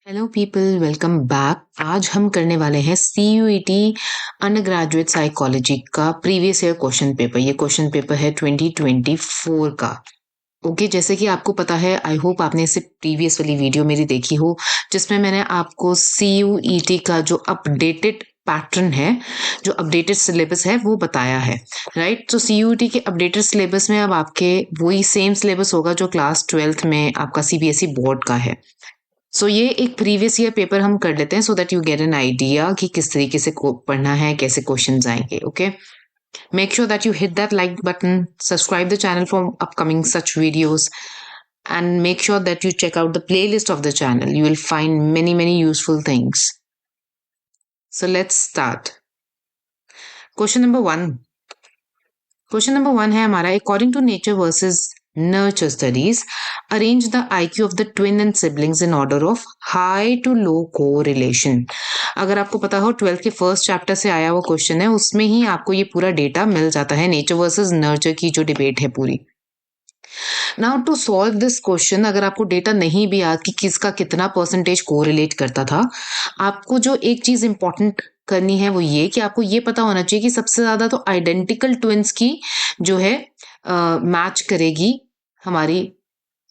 Hello people, welcome back. आज हम करने वाले हैं CUET अंडर ग्रेजुएट साइकोलॉजी का प्रीवियस ईयर क्वेश्चन पेपर। ये क्वेश्चन पेपर है 2024 का। ओके, जैसे कि आपको पता है, आई होप आपने इससे प्रीवियस वाली वीडियो मेरी देखी हो, जिसमें मैंने आपको CUET का जो अपडेटेड पैटर्न है, जो अपडेटेड सिलेबस है, वो बताया है। राइट, तो CUET के अपडेटेड सिलेबस में अब आपके वही सेम सिलेबस होगा जो क्लास 12th में आपका CBSE बोर्ड का है। सो ये एक प्रीवियस ईयर पेपर हम कर लेते हैं सो that you get an idea कि किस तरीके से पढ़ना है, कैसे क्वेश्चंस आएंगे। Okay, make sure that you hit that like button, subscribe the channel for upcoming such videos, and make sure that you check out the playlist of the channel. You will find many useful things. So let's start. Question number 1. Question number 1 है हमारा, according to nature versus nurture studies, arrange the IQ of the twin and siblings in order of high to low correlation. अगर आपको पता हो 12th के first chapter से आया हुआ क्वेश्चन है, उसमें ही आपको ये पूरा डेटा मिल जाता है, नेचर वर्सेस नर्चर की जो डिबेट है पूरी। Now to solve this question, अगर आपको डेटा नहीं भी याद कि किसका कितना परसेंटेज कोरिलेट करता था, आपको जो एक चीज इंपॉर्टेंट करनी है वो ये कि आपको ये पता होना चाहिए कि सबसे ज्यादा तो आइडेंटिकल ट्विंस की जो है मैच करेगी हमारी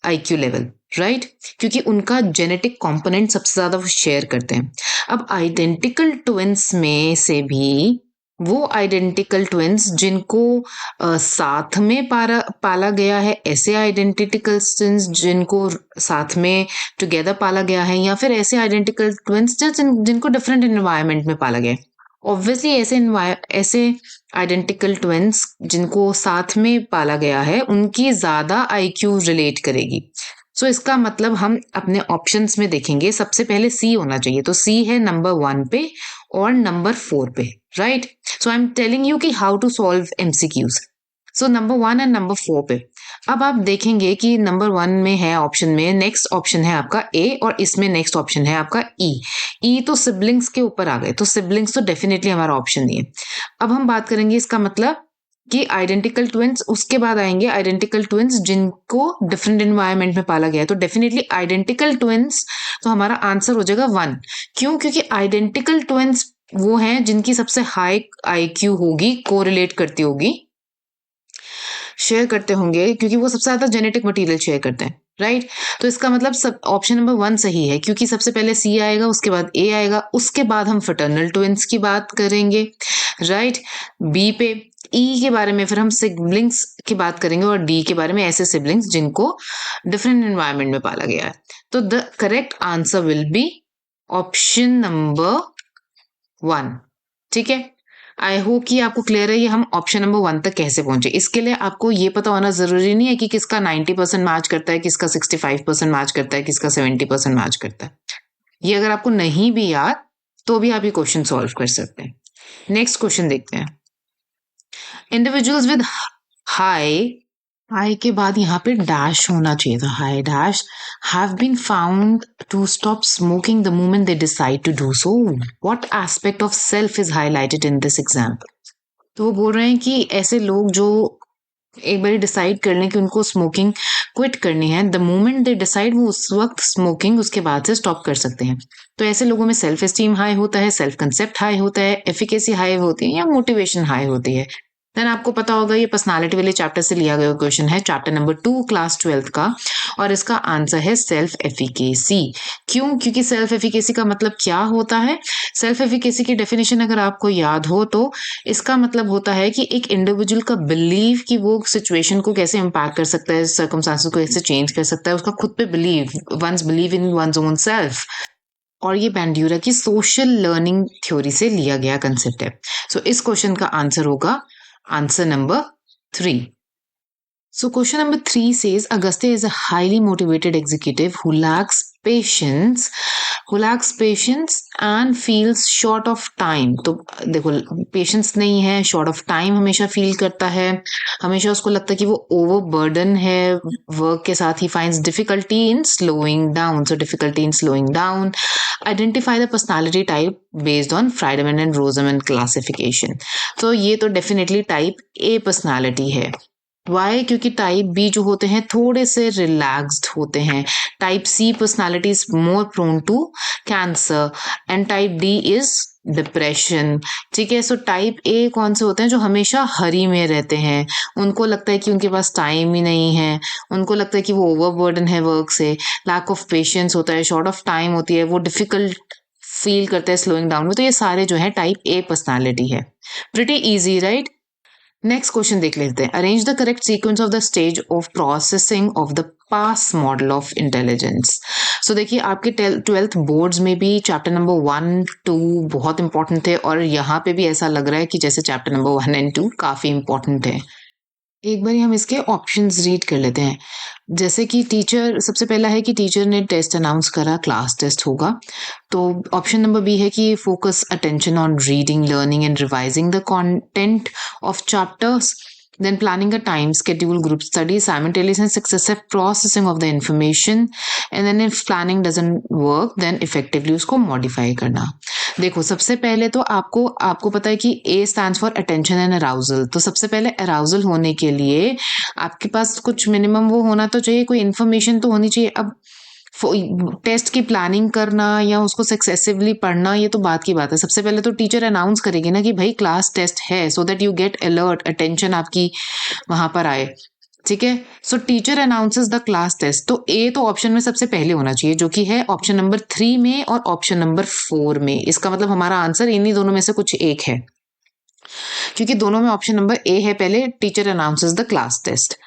IQ लेवल, राइट, क्योंकि उनका जेनेटिक कंपोनेंट सबसे ज्यादा वो शेयर करते हैं। अब आइडेंटिकल ट्विंस में से भी वो आइडेंटिकल ट्विंस जिनको साथ में पाला गया है, ऐसे आइडेंटिकल ट्विंस जिनको साथ में टुगेदर पाला गया है, या फिर ऐसे आइडेंटिकल ट्विंस जिनको डिफरेंट एनवायरनमेंट में पाला गया है। ऑब्वियसली ऐसे आइडेंटिकल ट्विंस जिनको साथ में पाला गया है उनकी ज्यादा IQ रिलेट करेगी। सो इसका मतलब हम अपने ऑप्शंस में देखेंगे, सबसे पहले C होना चाहिए, तो C है नंबर 1 पे और नंबर 4 पे, right. So I am telling you कि how to solve MCQs। So number 1 and number 4 पे अब आप देखेंगे कि नंबर 1 में है ऑप्शन में, नेक्स्ट ऑप्शन है आपका A और इसमें नेक्स्ट ऑप्शन है आपका E तो सिबलिंग्स के ऊपर आ गए, तो सिबलिंग्स तो डेफिनेटली हमारा ऑप्शन नहीं है। अब हम बात करेंगे इसका मतलब कि आइडेंटिकल ट्विंस, उसके बाद आएंगे आइडेंटिकल ट्विंस जिनको डिफरेंट एनवायरनमेंट में पाला गया है, तो डेफिनेटली आइडेंटिकल ट्विंस, तो हमारा आंसर हो जाएगा 1। क्यों? क्योंकि आइडेंटिकल ट्विंस वो हैं जिनकी सबसे हाई IQ होगी, कोरिलेट करती होगी, शेयर करते होंगे, क्योंकि वो सबसे ज्यादा जेनेटिक मटेरियल शेयर करते हैं, राइट। तो इसका मतलब सब ऑप्शन नंबर 1 सही है, क्योंकि सबसे पहले C आएगा, उसके बाद A आएगा, उसके बाद हम फ्रेटर्नल ट्विंस की बात करेंगे, राइट। B पे E के बारे में फिर हम सिबलिंग्स की बात करेंगे, और D के बारे में ऐसे सिबलिंग्स जिनको डिफरेंट एनवायरनमेंट में पाला गया है। तो the correct answer will be option number 1। ठीक है, आई होप कि आपको क्लियर है ये हम ऑप्शन नंबर 1 तक कैसे पहुंचे। इसके लिए आपको ये पता होना जरूरी नहीं है कि किसका 90% मैच करता है, किसका 65% मैच करता है, किसका 70% मैच करता है। ये अगर आपको नहीं भी याद तो भी आप ये क्वेश्चन सॉल्व कर सकते हैं। नेक्स्ट क्वेश्चन देखते हैं। इंडिविजुअल्स विद हाई के बाद यहाँ पे डैश होना चाहिए था, high dash have been found to stop smoking the moment they decide to do so. What aspect of self is highlighted in this example. तो वो बोल रहे हैं कि ऐसे लोग जो एक बार डिसाइड कर लें कि उनको स्मोकिंग क्विट करनी है, द मोमेंट दे डिसाइड, वो उस वक्त स्मोकिंग उसके बाद से स्टॉप कर सकते हैं। तो ऐसे लोगों में सेल्फ एस्टीम हाई होता है, सेल्फ कंसेप्ट हाई होता है, एफिकेसी हाई होती है, या मोटिवेशन हाई होती है। देन आपको पता होगा ये पर्सनालिटी वाले चैप्टर से लिया गया क्वेश्चन है, चैप्टर नंबर 2 क्लास 12th का, और इसका आंसर है सेल्फ एफिकेसी। क्यों? क्योंकि सेल्फ एफिकेसी का मतलब क्या होता है? सेल्फ एफिकेसी की डेफिनेशन अगर आपको याद हो तो इसका मतलब होता है कि एक इंडिविजुअल का बिलीव कि वो सिचुएशन को कैसे इम्पैक्ट कर सकता है, सर्कमस्टांसेस को कैसे चेंज कर सकता है, उसका खुद पे believe, one's believe in one's own self. और ये बैंड्यूरा की सोशल लर्निंग थ्योरी से लिया गया कंसेप्ट है। सो इस क्वेश्चन का आंसर होगा answer number 3. So question number 3 says Agastya is a highly motivated executive who lacks patience and feels short of time. तो देखो, पेशेंस नहीं है, शॉर्ट ऑफ टाइम हमेशा फील करता है, हमेशा उसको लगता है कि वो ओवरबर्डन है वर्क के साथ। He finds difficulty in slowing down, so difficulty in slowing down. Identify the personality type based on Friedman and Rosenman classification. तो ये तो डेफिनेटली टाइप A पर्सनालिटी है। वाई? क्योंकि टाइप बी जो होते हैं थोड़े से रिलैक्स्ड होते हैं. Type C personality is more prone to cancer and type D is depression. ठीक है. सो टाइप ए कौन से होते हैं? जो हमेशा हरी में रहते हैं. उनको लगता है कि उनके पास टाइम ही नहीं है. उनको लगता है कि वो ओवरबर्डन है वर्क से. लैक ऑफ पेशेंस होता है. शॉर्ट ऑफ टाइम होती है. वो डिफिकल्ट फील करते हैं स्लोइंग डाउन में. तो ये सारे जो है टाइप ए पर्सनालिटी है. Pretty easy, right? Next question देख लेते हैं. Arrange the correct sequence of the stage of processing of the PASS model of intelligence. So देखिए, आपके 12th बोर्ड्स में भी चैप्टर नंबर 1-2 बहुत इंपॉर्टेंट थे और यहाँ पे भी ऐसा लग रहा है कि जैसे चैप्टर नंबर 1 एंड 2 काफी इंपॉर्टेंट है. एक बार हम इसके ऑप्शंस रीड कर लेते हैं. जैसे कि टीचर, सबसे पहला है कि टीचर ने टेस्ट अनाउंस करा, क्लास टेस्ट होगा. तो ऑप्शन नंबर बी है कि focus attention on reading, learning and revising the content of chapters. Then planning a time schedule, group study, simultaneous and successive processing of the information. And then if planning doesn't work, then effectively उसको modify करना. देखो, सबसे पहले तो आपको पता है कि A stands for attention and arousal. तो सबसे पहले arousal होने के लिए आपके पास कुछ मिनिमम वो होना तो चाहिए, कोई इन्फॉर्मेशन तो होनी चाहिए. अब टेस्ट की प्लानिंग करना या उसको सक्सेसिवली पढ़ना, ये तो बात की बात है. सबसे पहले तो टीचर अनाउंस करेगी ना कि भाई क्लास टेस्ट है, so that you get alert, attention आपकी वहां पर आए. ठीक है. So teacher announces the class test. तो ए तो ऑप्शन में सबसे पहले होना चाहिए, जो कि है ऑप्शन नंबर 3 में और ऑप्शन नंबर 4 में. इसका मतलब हमारा आंसर इन्हीं दोनों में से कुछ एक है, क्योंकि दोनों में ऑप्शन नंबर ए है पहले, teacher announces the class test.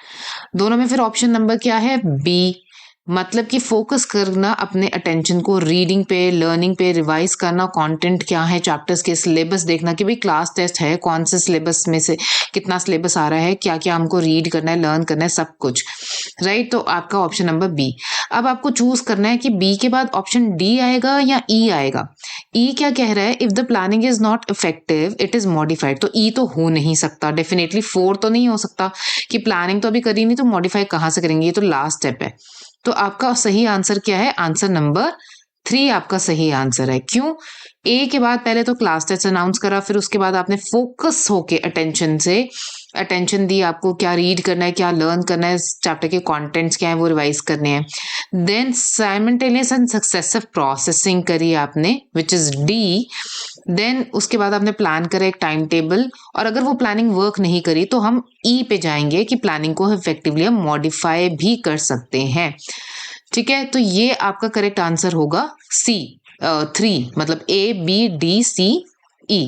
दोनों में फिर ऑप्शन नंबर क्या है? बी. मतलब कि फोकस करना अपने अटेंशन को रीडिंग पे, लर्निंग पे, रिवाइज करना, कंटेंट क्या है चैप्टर्स के, सिलेबस देखना कि भाई क्लास टेस्ट है, कौन से सिलेबस में से कितना सिलेबस आ रहा है, क्या क्या हमको रीड करना है, लर्न करना है, सब कुछ. राइट. तो आपका ऑप्शन नंबर बी. अब आपको चूज करना है कि बी के बाद ऑप्शन डी आएगा या ई आएगा. ई क्या कह रहा है? If the planning is not effective it is modified. तो ई तो हो नहीं सकता डेफिनेटली. 4 तो नहीं हो सकता कि प्लानिंग तो अभी करी नहीं तो मॉडिफाई कहाँ से करेंगे, ये तो लास्ट स्टेप है. तो आपका सही आंसर क्या है? आंसर नंबर 3 आपका सही आंसर है. क्यों? ए के बाद पहले तो क्लास टेस्ट अनाउंस करा, फिर उसके बाद आपने फोकस होके अटेंशन दी, आपको क्या रीड करना है, क्या लर्न करना है, चैप्टर के कंटेंट्स क्या है वो रिवाइज करने हैं. Then simultaneous and successive processing करी आपने, विच इज डी. देन उसके बाद आपने प्लान करा एक टाइम टेबल, और अगर वो प्लानिंग वर्क नहीं करी तो हम ई पे जाएंगे कि प्लानिंग को इफेक्टिवली हम मॉडिफाई भी कर सकते हैं. ठीक है. तो ये आपका करेक्ट आंसर होगा सी, 3, मतलब A B D C E.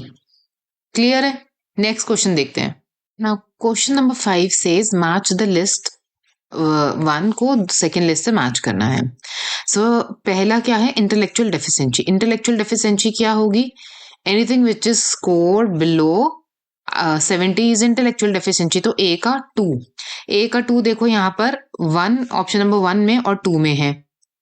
Clear है? नेक्स्ट क्वेश्चन देखते हैं. Now question number 5 says match the list 1 को सेकेंड लिस्ट से मैच करना है. सो पहला क्या है? Intellectual deficiency. इंटेलेक्चुअल डेफिशिएंसी क्या होगी? Anything which is score below 70 is intellectual deficiency. तो ए का 2 देखो यहाँ पर 1 ऑप्शन नंबर 1 में और 2 में है.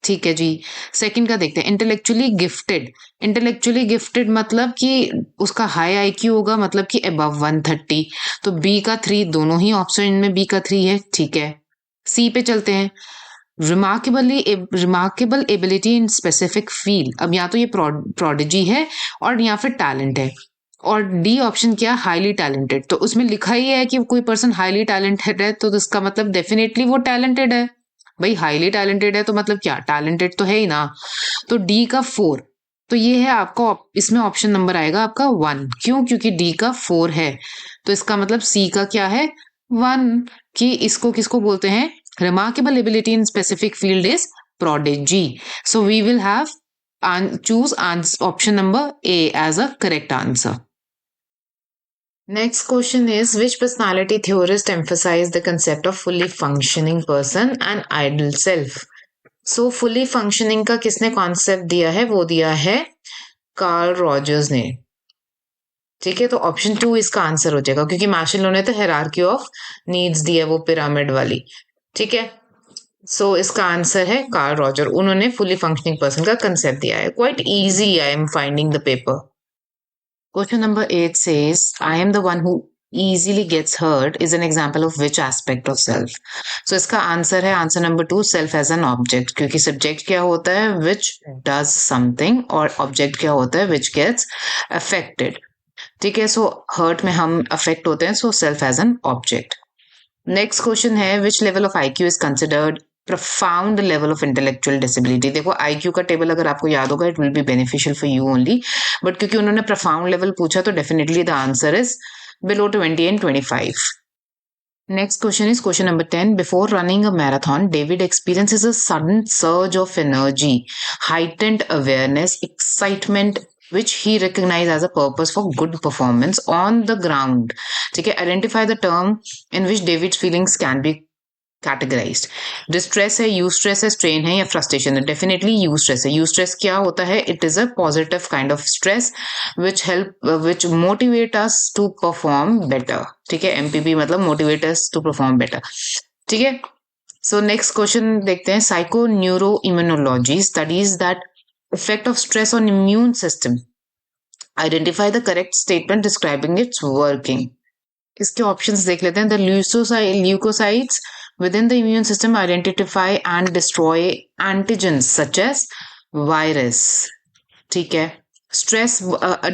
ठीक है जी. सेकंड का देखते हैं. Intellectually gifted. इंटेलेक्चुअली गिफ्टेड मतलब कि उसका हाई आईक्यू होगा, मतलब कि अबव 130. तो बी का 3, दोनों ही ऑप्शन में बी का 3 है. ठीक है. सी पे चलते हैं. Remarkable ability in specific field. अब या तो ये प्रोडिजी है और या फिर टैलेंट है. और डी ऑप्शन क्या? Highly talented. तो उसमें लिखा ही है कि कोई पर्सन हाईली टैलेंटेड है, तो इसका मतलब डेफिनेटली वो टैलेंटेड है. भाई हाईली टैलेंटेड है तो मतलब क्या? टैलेंटेड तो है ही ना. तो डी का 4. तो ये है आपका, इसमें ऑप्शन नंबर आएगा आपका 1. क्यों? क्योंकि डी का 4 है. तो इसका मतलब सी का क्या है? 1. कि इसको किसको बोलते हैं? Remarkable ability in specific field is prodigy. So we will have choose option number A as a correct answer. Next question is, which personality theorist emphasized the concept of fully functioning person and ideal self? So fully functioning का किसने concept दिया है? वो दिया है Karl Rogers ने. ठीक है. तो ऑप्शन 2 इसका आंसर हो जाएगा, क्योंकि मार्शल ने तो हायरार्की ऑफ नीड्स दी है, वो पिरामिड वाली. ठीक है. सो इसका आंसर है कार्ल रॉजर. उन्होंने फुली फंक्शनिंग पर्सन का कंसेप्ट दिया है. Quite easy I am finding the paper. Question number 8 says, I am the one who easily gets hurt is an example of which aspect of self? So इसका answer है answer number 2, self as an object. क्योंकि subject क्या होता है? which does something, और object क्या होता है? which gets affected. ठीक है. सो हर्ट में हम अफेक्ट होते हैं, so self as an object. Next question है which level of IQ is considered profound level of intellectual disability. देखो IQ का टेबल अगर आपको याद होगा it will be beneficial for you only, but क्योंकि उन्होंने profound level पूछा तो definitely the answer is below 20 and 25. Next question is question number 10. Before running a marathon, David experiences a sudden surge of energy, heightened awareness, excitement, which he recognized as a purpose for good performance on the ground. ठीक है, identify the term in which David's feelings can be categorized. Distress है, eustress है, strain है या frustration है? Definitely eustress है. Eustress क्या होता है? It is a positive kind of stress which motivate us to perform better. ठीक है, MPB मतलब motivate us to perform better. ठीक है, सो नेक्स्ट क्वेश्चन देखते हैं. Psycho neuro immunology studies that effect of stress on immune system. Identify the correct statement describing it's working. इसके options देख लेते हैं. The leukocytes within the immune system identify and destroy antigens such as virus. ठीक है. Stress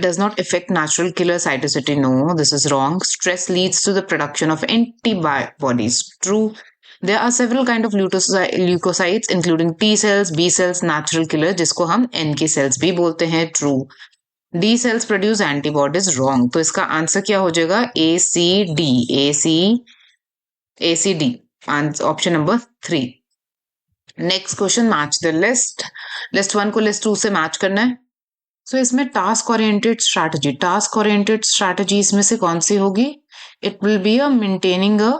does not affect natural killer cytotoxicity. No, this is wrong. Stress leads to the production of antibodies. True. There are several kind of leukocytes including T cells, B cells, natural killer जिसको हम NK cells भी बोलते हैं. True. D cells produce antibodies. Wrong. तो इसका answer क्या हो जाएगा? ACD. Option number 3. Next question, match the list. List 1 को लिस्ट 2 से मैच करना है. सो इसमें टास्क ओरिएंटेड स्ट्रैटेजी इसमें से कौन सी होगी? It will be a maintaining a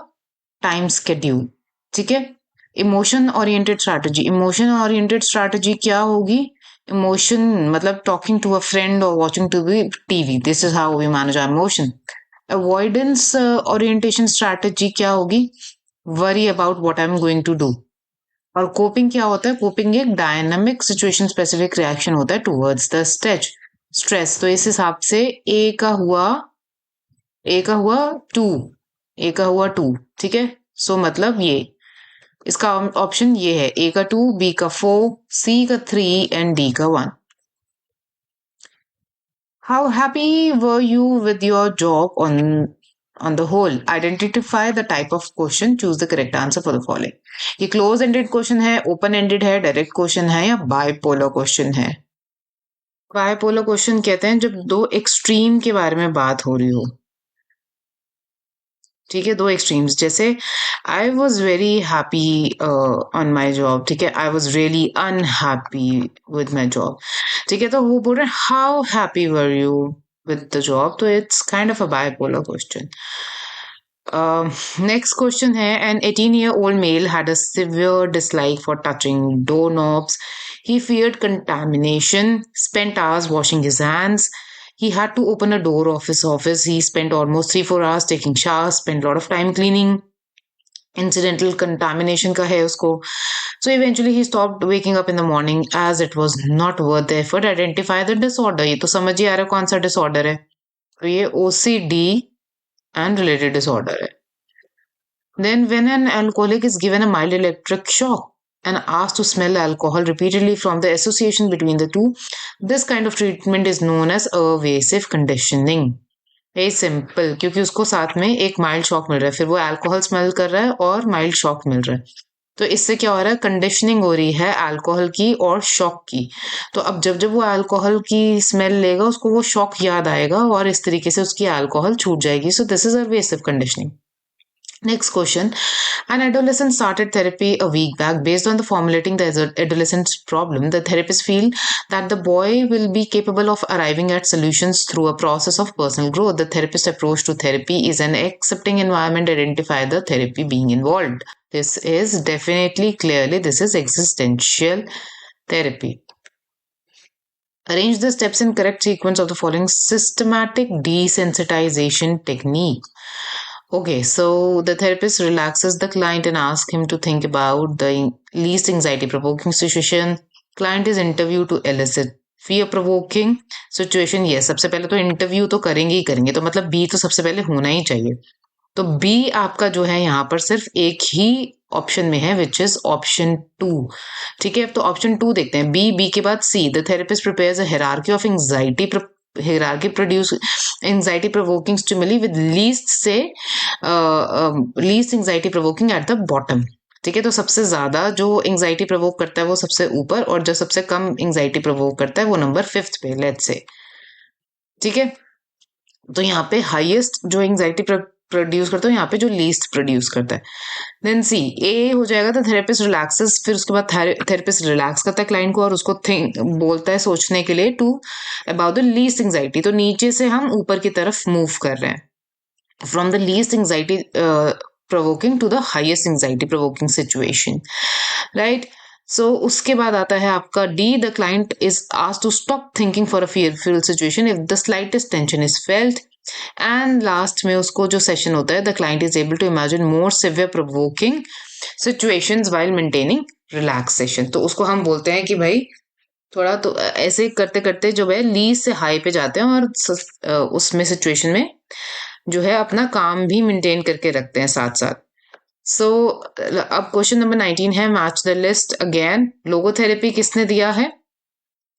time schedule. ठीक है. इमोशन ओरिएंटेड स्ट्रैटेजी क्या होगी? इमोशन मतलब टॉकिंग टू अ फ्रेंड और watching to TV. This is how we manage our emotion. Avoidance orientation strategy क्या होगी? worry about what I'm going to do. और coping क्या होता है? कोपिंग एक डायनामिक सिचुएशन स्पेसिफिक रिएक्शन होता है टुवर्ड्स द स्ट्रेस. तो इस हिसाब से ए का हुआ 2. ठीक है. सो मतलब ये इसका ऑप्शन ये है. ए का 2, बी का 4, सी का 3 एंड डी का 1. How happy were you with your job on the whole? Identify the type of question. Choose the correct answer for the following. ये क्लोज एंडेड क्वेश्चन है, ओपन एंडेड है, direct question है या bipolar question है? Bipolar question कहते हैं जब दो एक्सट्रीम के बारे में बात हो रही हो. ठीक है, दो एक्सट्रीम्स. जैसे I was very happy on my job. ठीक है, I was really unhappy with my job. ठीक है, तो वो बोल रहे how happy were you with the job. So it's kind of a bipolar question. Next question है. An 18-year-old male had a severe dislike for touching doorknobs. He feared contamination, spent hours washing his hands. He had to open a door of his office. He spent almost 3-4 hours taking showers, spent a lot of time cleaning. Incidental contamination का है उसको. So eventually he stopped waking up in the morning as it was not worth the effort. Identify the disorder. ये तो समझ ही आ रहा है कौन सा disorder है. तो ये OCD and related disorder है. Then when an alcoholic is given a mild electric shock and asked to smell alcohol repeatedly from the association between the two, this kind of treatment is known as aversive conditioning. Very simple, क्योंकि उसको साथ में एक mild shock मिल रहा है, फिर वो alcohol smell कर रहा है और माइल्ड शॉक मिल रहा है. तो इससे क्या हो रहा है? कंडीशनिंग हो रही है अल्कोहल की और शॉक की. तो अब जब वो अल्कोहल की स्मेल लेगा उसको वो शॉक याद आएगा और इस तरीके से उसकी अल्कोहल छूट जाएगी. So this is aversive conditioning. Next question. An adolescent started therapy a week back. Based on the formulating the adolescent's problem, the therapist feel that the boy will be capable of arriving at solutions through a process of personal growth. The therapist approach to therapy is an accepting environment. Identify the therapy being involved. This is definitely clearly this is existential therapy. Arrange the steps in correct sequence of the following systematic desensitization technique. Okay, so the therapist relaxes the client and asks him to think about the least anxiety-provoking situation. Client is interviewed to elicit fear-provoking situation. Yes, सबसे पहले तो interview तो करेंगे ही करेंगे, तो मतलब B तो सबसे पहले होना ही चाहिए. तो बी आपका जो है यहाँ पर सिर्फ एक ही ऑप्शन में है, विच इज ऑप्शन 2. ठीक है, तो ऑप्शन 2 देखते हैं. बी के बाद C. The therapist prepares a hierarchy of anxiety hierarchy produce anxiety provoking stimuli with least anxiety provoking at the bottom. ठीक है, तो सबसे ज्यादा जो एंजाइटी प्रोवोक करता है वो सबसे ऊपर, और जो सबसे कम एंजाइटी प्रोवोक करता है वो नंबर 5th पे, लेट्स से। ठीक है, तो यहाँ पे हाईएस्ट जो एंजाइटी प्रोड्यूस करता है, यहाँ पे जो लीस्ट प्रोड्यूस करता है। देन सी ए हो जाएगा, तो थेरेपिस्ट रिलैक्सेस, फिर उसके बाद थेरेपिस्ट रिलैक्स करता है क्लाइंट को और उसको थिंक बोलता है सोचने के लिए to about the least anxiety. तो नीचे से हम ऊपर की तरफ मूव कर रहे हैं, from the least anxiety provoking to the highest anxiety provoking situation, right. So उसके बाद आता है आपका D, the client is asked to stop thinking for a fearful situation if the slightest tension is felt. And last में उसको जो session होता है, the client is able to imagine more severe provoking situations while maintaining relaxation. तो उसको हम बोलते हैं कि भाई थोड़ा तो ऐसे करते करते जो है लीज से हाई पे जाते हैं और उसमें सिचुएशन में जो है अपना काम भी मेंटेन करके रखते हैं साथ साथ। सो अब क्वेश्चन नंबर 19 है, match the list again. Logotherapy किसने दिया है?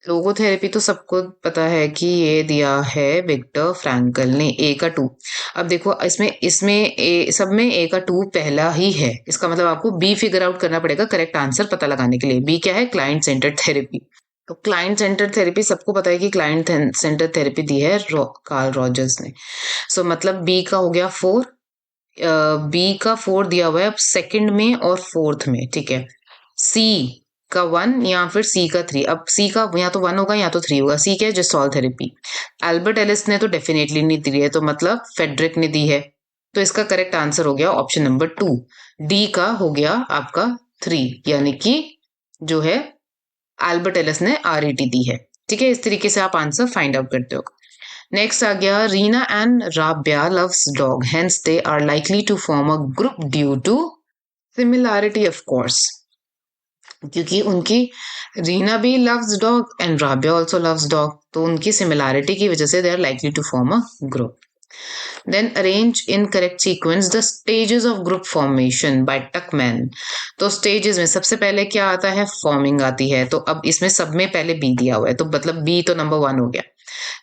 लोगोथेरेपी तो सबको पता है कि ये दिया है विक्टर फ्रैंकल ने, ए का 2। अब देखो इसमें सब में ए का 2 पहला ही है, इसका मतलब आपको बी फिगर आउट करना पड़ेगा करेक्ट आंसर पता लगाने के लिए। बी क्या है? Client centred therapy. तो क्लाइंट सेंटर थेरेपी सबको पता है कि क्लाइंट सेंटर थेरेपी दी है कार्ल रॉजर्स ने। सो मतलब बी का हो गया 4, बी का 4 दिया हुआ है अब सेकंड में और फोर्थ में, ठीक है। सी का 1 या फिर सी का 3। अब सी का या तो 1 होगा या तो 3 होगा। सी क्या है? जिस्टॉल थेरेपी। एल्बर्ट एलिस ने तो डेफिनेटली नहीं दी है, तो मतलब फेडरिक ने दी है। तो इसका करेक्ट आंसर हो गया ऑप्शन नंबर 2। डी का हो गया आपका 3, यानी कि जो है एल्बर्ट एलिस ने आरईटी दी है। ठीक है, इस तरीके से आप आंसर फाइंड आउट करते हो। नेक्स्ट आ गया, Reena and Rabya loves dog, hence they are likely to form a group due to similarity of course. क्योंकि उनकी रीना भी loves dog and Rabya also loves dog, तो उनकी सिमिलैरिटी की वजह से they are likely to form a group. Then arrange in correct sequence the stages of group formation by Tuckman। तो stages में सबसे पहले क्या आता है? फॉर्मिंग आती है। तो अब इसमें सब में पहले बी दिया हुआ है, तो मतलब बी तो नंबर 1 हो गया।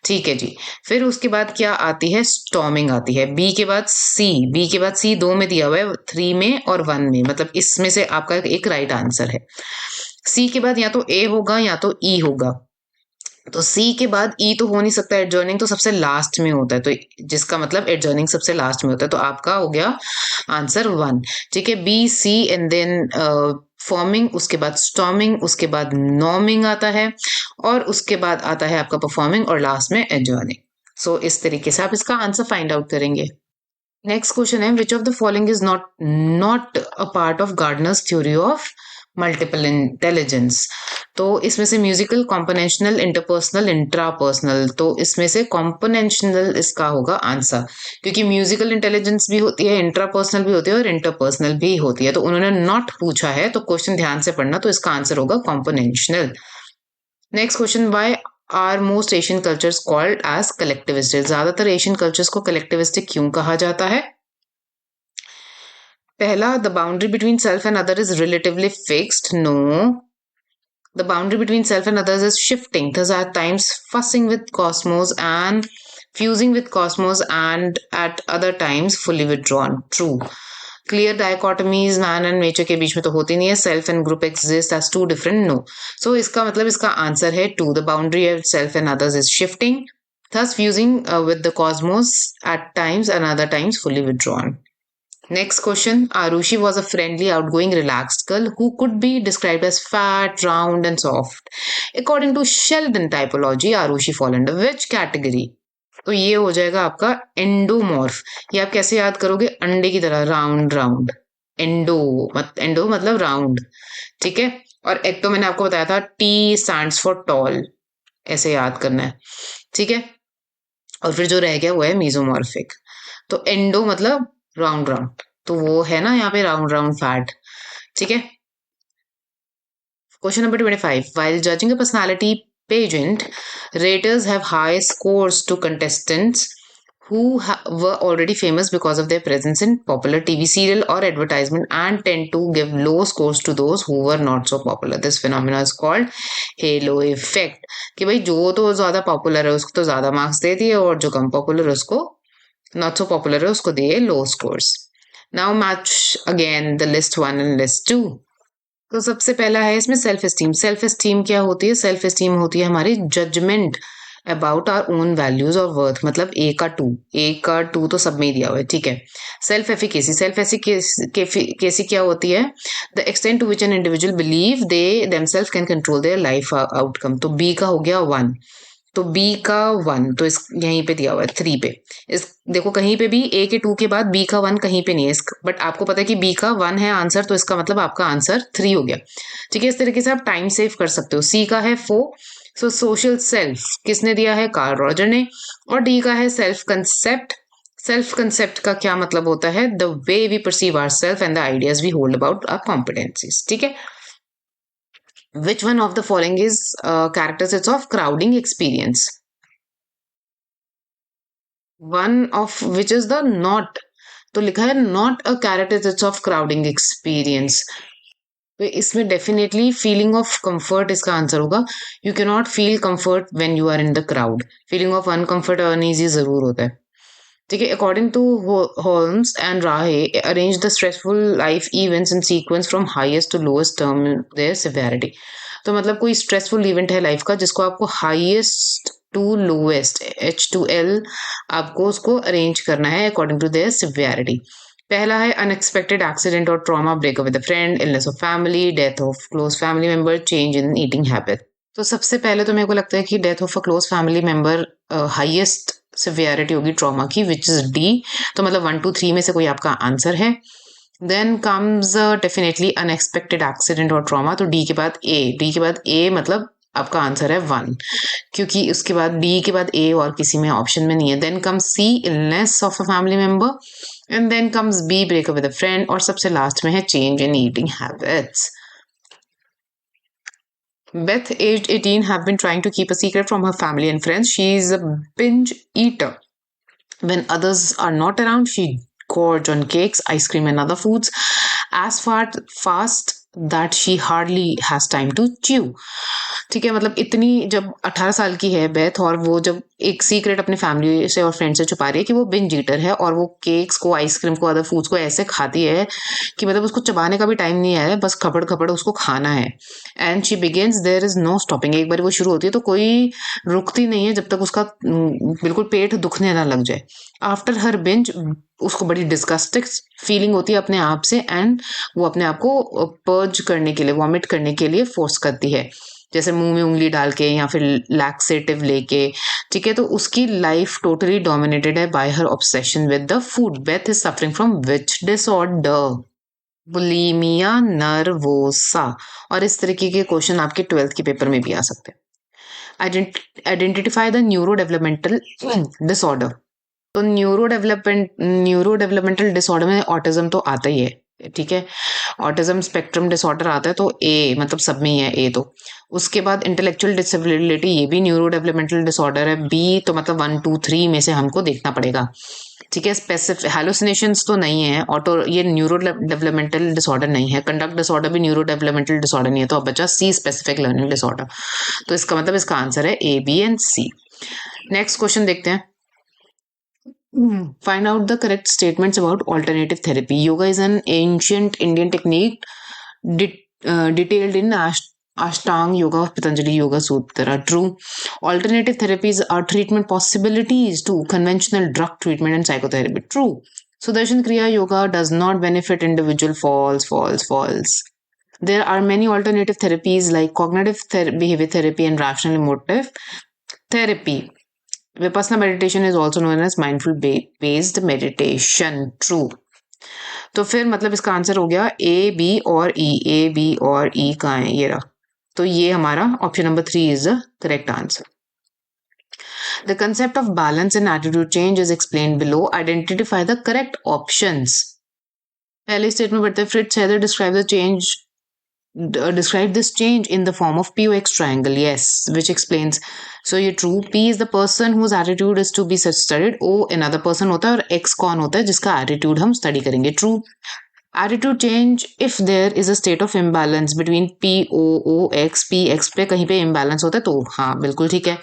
ठीक है जी। फिर उसके बाद क्या आती है? स्टॉर्मिंग आती है। बी के बाद सी, बी के बाद सी 2 में दिया हुआ है, 3 में और 1 में, मतलब इसमें से आपका एक राइट आंसर है। सी के बाद या तो ए होगा या तो ई होगा। तो सी के बाद ई तो हो नहीं सकता, एडजर्निंग तो सबसे लास्ट में होता है, तो जिसका मतलब एडजर्निंग सबसे लास्ट में होता है, तो आपका हो गया आंसर 1। ठीक है, B C and then forming, उसके बाद स्टॉर्मिंग, उसके बाद नॉर्मिंग आता है, और उसके बाद आता है आपका परफॉर्मिंग, और लास्ट में एडजर्निंग। सो इस तरीके से आप इसका आंसर फाइंड आउट करेंगे। नेक्स्ट क्वेश्चन है, which of the following is not a part of Gardner's theory of multiple intelligence. तो इसमें से म्यूजिकल, कॉम्पोनेंशनल, इंटरपर्सनल, इंट्रापर्सनल, तो इसमें से कॉम्पोनेंशनल इसका होगा आंसर, क्योंकि म्यूजिकल इंटेलिजेंस भी होती है, इंट्रापर्सनल भी होती है और इंटरपर्सनल भी होती है। तो उन्होंने नॉट पूछा है, तो क्वेश्चन ध्यान से पढ़ना, तो इसका आंसर होगा componential. Next question, why are most Asian cultures called as collectivistic. ज्यादातर एशियन कल्चर्स को कलेक्टिविस्टिक क्यों कहा जाता है? पहला, the boundary between self and other is relatively fixed. No, the boundary between self and others is shifting, thus at times fussing with cosmos and fusing with cosmos, and at other times fully withdrawn. True. Clear dichotomies man and nature के बीच में तो होती नहीं है। Self and group exist as two different. No. So इसका मतलब इसका आंसर है 2, the boundary of self and others is shifting, thus fusing with the cosmos at times and other times fully withdrawn. Next question. Arushi was a friendly, outgoing, relaxed girl who could be described as fat, round, and soft. According to Sheldon typology, Arushi fall under which category? तो ये हो जाएगा आपका endomorph. ये आप कैसे याद करोगे? अंडे की तरह, राउंड राउंड। एंडो मतलब राउंड, ठीक है। और एक्टो मैंने आपको बताया था, टी स्टैंड्स फॉर टॉल, ऐसे याद करना है, ठीक है। और फिर जो रह गया वो है मीजोमॉर्फिक। तो एंडो मतलब राउंड राउंड, तो वो है ना यहाँ पे राउंड राउंड फैट, ठीक है। Question number 25, while judging a personality pageant, raters have high scores to contestants were already famous because of their presence in popular TV serial or advertisement and tend to give low scores to those who were not so popular. This phenomenon is called halo effect. कि भाई जो तो ज्यादा popular है उसको तो ज्यादा marks दे दिए और जो कम पॉपुलर है उसको नॉट सो पॉपुलर है उसको दिए low scores. Now match again the list 1 and list 2. तो सबसे पहला है इसमें सेल्फ एस्टीम. सेल्फ एस्टीम क्या होती है? सेल्फ एस्टीम होती है हमारी judgement about our own values और वर्थ. मतलब ए का टू तो सब में ही दिया हुआ है, ठीक है. Self efficacy. सेल्फ एफिकेसी क्या होती है? The extent to which an individual believe they themselves can control their life outcome. तो बी का हो गया 1. तो बी का 1 तो इस यहीं पे दिया हुआ है 3 पे. इस देखो कहीं पे भी ए के 2 के बाद बी का 1 कहीं पे नहीं है. बट आपको पता है कि बी का 1 है आंसर, तो इसका मतलब आपका आंसर 3 हो गया. ठीक है, इस तरीके से आप टाइम सेव कर सकते हो. सी का है 4. सो सोशल सेल्फ किसने दिया है? कार्ल रॉजर ने. और डी का है सेल्फ कंसेप्ट. सेल्फ कंसेप्ट का क्या मतलब होता है? The way we perceive our self and the ideas we hold about our competencies. ठीक है. Which one of the following is characteristics of crowding experience? One of which is the not. तो लिखा है not a characteristics of crowding experience. तो इसमें definitely feeling of comfort इसका answer होगा. You can not feel comfort when you are in the crowd. Feeling of uncomfort और uneasy जरूर होता है. ठीक है. According to Holmes and Rahe arrange the stressful life events in sequence from highest to lowest term their severity. तो मतलब कोई stressful event है लाइफ का जिसको आपको हाईएस्ट टू लोएस्ट H2L आपको उसको अरेंज करना है अकॉर्डिंग टू देयर सिवियरिटी. पहला है अनएक्सपेक्टेड एक्सीडेंट और trauma, breakup with a friend, illness of family, death of close family member, change in eating habit. तो सबसे पहले तो मेरे को लगता है कि death of a close family member highest severity होगी ट्रॉमा की, विच इज डी. तो मतलब 1 2 3 में से कोई आपका आंसर है. Then comes definitely unexpected accident और ट्रॉमा. तो डी के बाद ए मतलब आपका आंसर है 1, क्योंकि उसके बाद डी के बाद ए और किसी में ऑप्शन में नहीं है. Then comes C illness of a family member. And then comes B breakup with a friend. और सबसे लास्ट में है change in eating habits. Beth, aged 18, have been trying to keep a secret from her family and friends. She is a binge eater. When others are not around, she gorge on cakes, ice cream, and other foods as fast that she hardly has time to chew. ठीक है, मतलब इतनी जब 18 साल की है Beth और वो जब एक सीक्रेट अपनी फैमिली से और फ्रेंड से छुपा रही है कि वो बिंज ईटर है और वो केक्स को, आइसक्रीम को, अदर फूड्स को ऐसे खाती है कि मतलब उसको चबाने का भी टाइम नहीं है, बस खपड़ खपड़ उसको खाना है. And she begins, there is no stopping. एक बार वो शुरू होती है तो कोई रुकती नहीं है जब तक उसका बिल्कुल पेट दुखने ना लग जाए. आफ्टर हर बिंज उसको बड़ी डिस्गस्टिंग फीलिंग होती है अपने आप से एंड वो अपने आप को पर्ज करने के लिए, वॉमिट करने के लिए फोर्स करती है, जैसे मुंह में उंगली डाल के या फिर लैक्सेटिव लेके. ठीक है, तो उसकी लाइफ टोटली डोमिनेटेड है bye her obsession with the food. Beth is suffering from which disorder? Bulimia nervosa. और इस तरीके के क्वेश्चन आपके 12th के पेपर में भी आ सकते हैं. Identify the neuro developmental disorder. तो न्यूरो डेवलपमेंटल डिसऑर्डर में ऑटिज्म तो आता ही है. ठीक है, ऑटिज्म स्पेक्ट्रम डिसऑर्डर आता है, तो ए मतलब सब में ही है ए. तो उसके बाद इंटेलेक्चुअल डिसेबिलिटी, ये भी न्यूरो डेवलपमेंटल डिसऑर्डर है. बी तो मतलब 1 2 3 में से हमको देखना पड़ेगा. ठीक है, स्पेसिफिक हेलुसिनेशंस तो नहीं है. ऑटो ये न्यूरो डेवलपमेंटल डिसऑर्डर नहीं है. कंडक्ट डिसऑर्डर भी न्यूरो डेवलपमेंटल डिसऑर्डर नहीं है. तो अब बचा सी, स्पेसिफिक लर्निंग डिसऑर्डर. तो इसका मतलब इसका आंसर है A, B and C. Next question देखते हैं. Find out the correct statements about alternative therapy. Yoga is an ancient Indian technique detailed in Ashtanga Yoga of Patanjali Yoga Sutra. True. Alternative therapies are treatment possibilities to conventional drug treatment and psychotherapy. True. Sudarshan Kriya Yoga does not benefit individual. False. There are many alternative therapies like cognitive behavior therapy and rational emotive therapy. Vipassana meditation is also known as mindful based meditation. True. तो फिर मतलब इसका answer हो गया ए, B और ई. ए, B और ई कहाँ है? ये रहा. तो ये हमारा option number 3 is the correct answer. The concept of balance and attitude change is explained below. Identify the correct options. पहले स्टेटमेंट पढ़ते हैं. Fritz Heather describe the change describe this change in the form of POX triangle. Yes, which explains. So ये true. P is the person whose attitude is to be studied. O another person होता है और X कौन होता है जिसका attitude हम study करेंगे. True. Attitude change if there is a state of imbalance between P O O X P X पे कहीं पे imbalance होता है तो हाँ बिल्कुल ठीक है.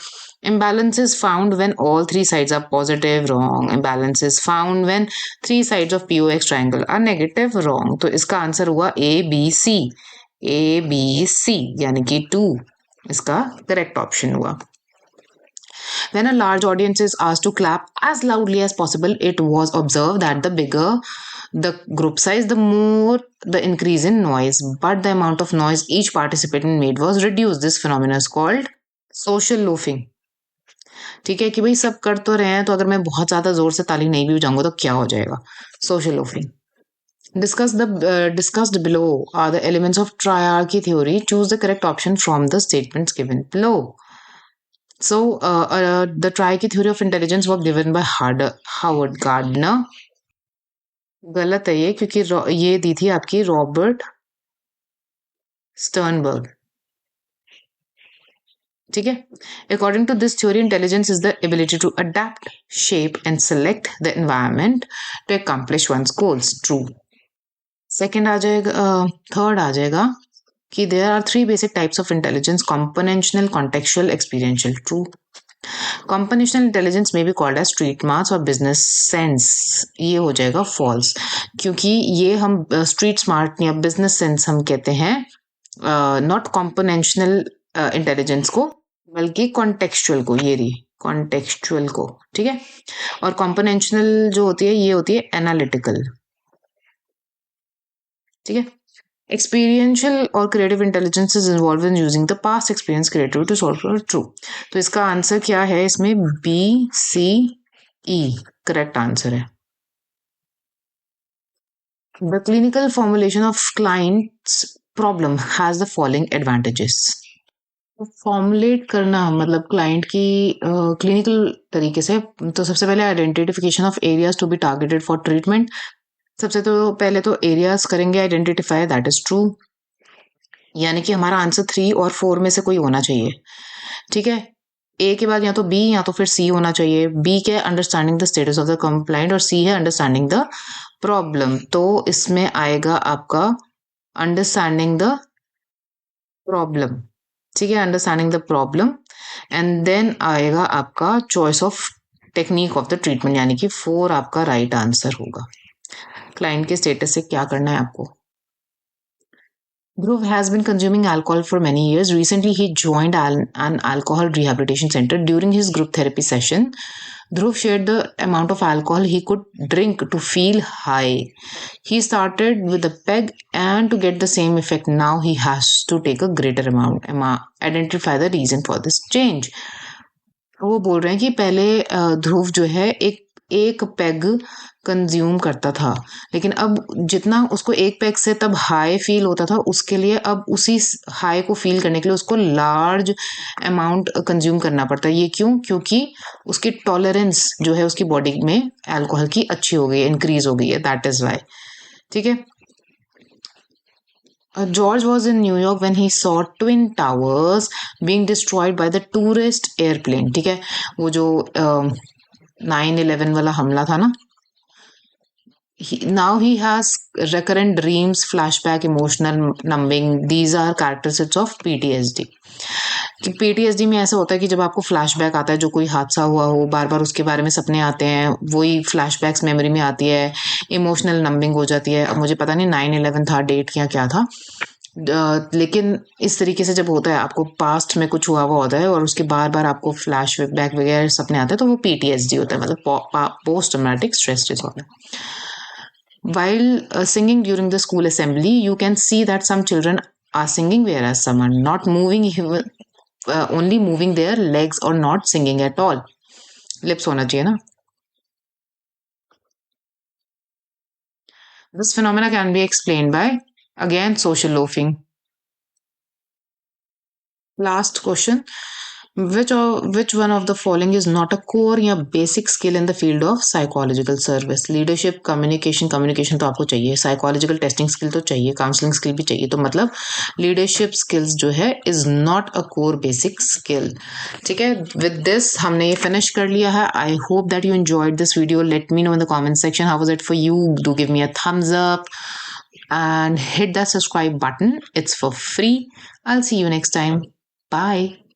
Imbalance is found when all three sides are positive. Wrong. Imbalance is found when three sides of POX triangle are negative. Wrong. तो इसका आंसर हुआ A B C. A B C यानी कि 2 इसका करेक्ट ऑप्शन हुआ. When a large audience is asked to clap as loudly as possible, it was observed that the bigger the group size, the more the increase in noise. But the amount of noise each participant made was reduced. This phenomenon is called social loafing. ठीक है कि भाई सब कर तो रहे हैं तो अगर मैं बहुत ज्यादा जोर से ताली नहीं भी बजाऊंगा तो क्या हो जाएगा. Social loafing. Discussed below are the elements of triarchy theory. Choose the correct option from the statements given below. So, the triarchy theory of intelligence was given by Howard Gardner. गलत है ये क्योंकि ये दी थी आपकी रॉबर्ट स्टर्नबर्ग. ठीक है. According to this theory, intelligence is the ability to adapt, shape, and select the environment to accomplish one's goals. True. Second आ जाएगा, third आ जाएगा कि there are 3 basic types of intelligence: comprehensional, contextual, experiential. True. Comprehensional intelligence may be called as street smarts और business sense. ये हो जाएगा false क्योंकि ये हम street smart या business sense हम कहते हैं not comprehensional intelligence को बल्कि contextual को. ये रही contextual को. ठीक है. और comprehensional जो होती है ये होती है analytical. ठीक है. Experiential or creative intelligence is involved in using the past experience creative to solve for true. तो इसका आंसर क्या है इसमें? B C E correct answer है. The clinical formulation of client's problem has the following advantages. Formulate करना मतलब client की clinical तरीके से तो सबसे पहले identification of areas to be targeted for treatment. सबसे तो पहले तो एरियाज करेंगे आइडेंटिफाई. That is true. यानी कि हमारा आंसर 3 और 4 में से कोई होना चाहिए. ठीक है. ए के बाद या तो बी या तो फिर सी होना चाहिए. बी क्या है? Understanding the status of the complaint और सी है अंडरस्टैंडिंग द प्रॉब्लम. तो इसमें आएगा आपका अंडरस्टैंडिंग द प्रॉब्लम. ठीक है. Understanding the problem and then आएगा आपका choice of technique of the treatment यानी कि 4 आपका राइट आंसर होगा. क्लाइंट के स्टेटस से क्या करना है आपको. Dhruv has been consuming alcohol for many years. Recently, he joined an alcohol rehabilitation center. During his group therapy session, Dhruv shared the amount of alcohol he could drink to feel high. He started with a peg, and to get the same effect, now he has to take a greater amount. Identify the reason for this change. वो बोल रहे हैं कि पहले ध्रुव जो है एक peg consume करता था लेकिन अब जितना उसको एक पैग से तब हाई फील होता था उसके लिए अब उसी हाई को फील करने के लिए उसको लार्ज अमाउंट कंज्यूम करना पड़ता है. ये क्यों? क्योंकि उसकी टॉलरेंस जो है उसकी बॉडी में अल्कोहल की अच्छी हो गई है, इंक्रीज हो गई है. That is why. ठीक है. George was in New York when he saw Twin Towers being destroyed by the tourist airplane. ठीक है. वो जो 9/11 वाला हमला था ना. Now he has recurrent dreams, flashback, emotional numbing. These are characteristics of PTSD. कि PTSD में ऐसा होता है कि जब आपको फ्लैशबैक आता है जो कोई हादसा हुआ हो बार बार उसके बारे में सपने आते हैं वही फ्लैशबैक्स मेमोरी में आती है. इमोशनल नंबिंग हो जाती है. अब मुझे पता नहीं 9/11 था डेट क्या था लेकिन इस तरीके से जब होता है आपको पास्ट में कुछ हुआ होता है और उसके बार बार आपको फ्लैश बैक वगैरह सपने आते हैं तो वो PTSD होता है मतलब post traumatic stress disorder. While singing during the school assembly, you can see that some children are singing whereas some are not moving, only moving their legs or not singing at all. Lips होना चाहिए ना. This phenomena can be explained by again social loafing. Last question. which one of the following is not a core या basic skill in the field of psychological service? Leadership, communication तो आपको चाहिए, psychological testing skill तो चाहिए, counseling skill भी चाहिए, तो मतलब leadership skills जो है is not a core basic skill. ठीक है, with this हमने ये finish कर लिया है. I hope that you enjoyed this video. Let me know in the comment section how was it for you. Do give me a thumbs up and hit that subscribe button. It's for free. I'll see you next time. Bye.